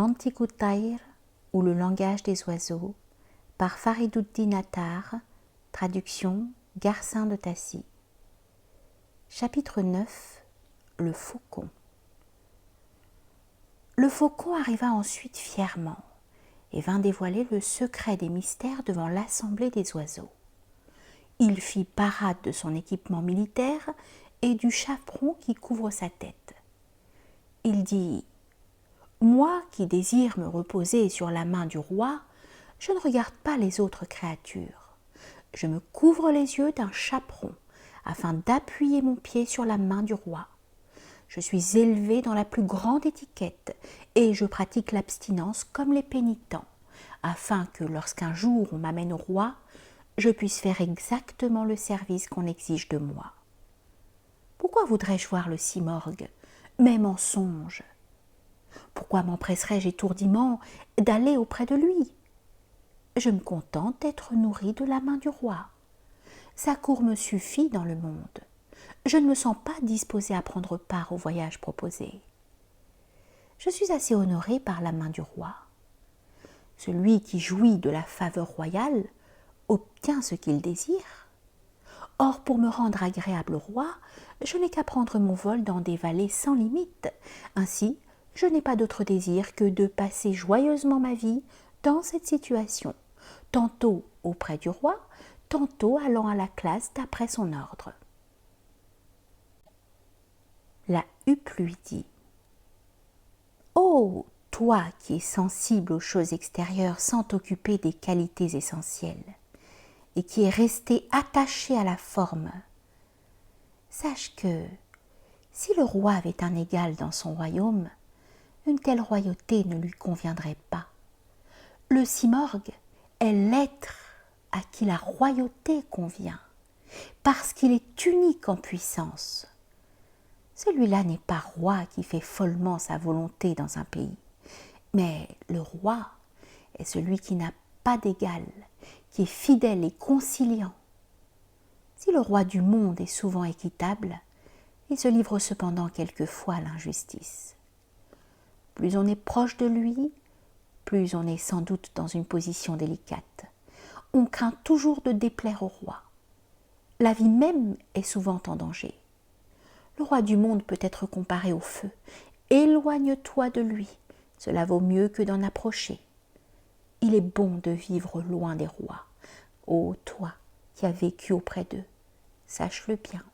Mantiqut Tayr, ou le langage des oiseaux, par Fariduddin Attar, traduction Garcin de Tassy. Chapitre 9. Le faucon. Le faucon arriva ensuite fièrement et vint dévoiler le secret des mystères devant l'assemblée des oiseaux. Il fit parade de son équipement militaire et du chaperon qui couvre sa tête. Il dit « Moi qui désire me reposer sur la main du roi, je ne regarde pas les autres créatures. Je me couvre les yeux d'un chaperon afin d'appuyer mon pied sur la main du roi. Je suis élevé dans la plus grande étiquette et je pratique l'abstinence comme les pénitents, afin que lorsqu'un jour on m'amène au roi, je puisse faire exactement le service qu'on exige de moi. Pourquoi voudrais-je voir le simorgue, même en songe? Pourquoi m'empresserais-je étourdiment d'aller auprès de lui? Je me contente d'être nourri de la main du roi. Sa cour me suffit dans le monde. Je ne me sens pas disposée à prendre part au voyage proposé. Je suis assez honorée par la main du roi. Celui qui jouit de la faveur royale obtient ce qu'il désire. Or, pour me rendre agréable au roi, je n'ai qu'à prendre mon vol dans des vallées sans limite. Ainsi, je n'ai pas d'autre désir que de passer joyeusement ma vie dans cette situation, tantôt auprès du roi, tantôt allant à la classe d'après son ordre. La huppe lui dit « Oh, toi qui es sensible aux choses extérieures sans t'occuper des qualités essentielles, et qui est resté attaché à la forme, sache que, si le roi avait un égal dans son royaume, une telle royauté ne lui conviendrait pas. Le simorgue est l'être à qui la royauté convient, parce qu'il est unique en puissance. Celui-là n'est pas roi qui fait follement sa volonté dans un pays, mais le roi est celui qui n'a pas d'égal, qui est fidèle et conciliant. Si le roi du monde est souvent équitable, il se livre cependant quelquefois à l'injustice. Plus on est proche de lui, plus on est sans doute dans une position délicate. On craint toujours de déplaire au roi. La vie même est souvent en danger. Le roi du monde peut être comparé au feu. Éloigne-toi de lui, cela vaut mieux que d'en approcher. Il est bon de vivre loin des rois. Ô toi qui as vécu auprès d'eux, sache-le bien.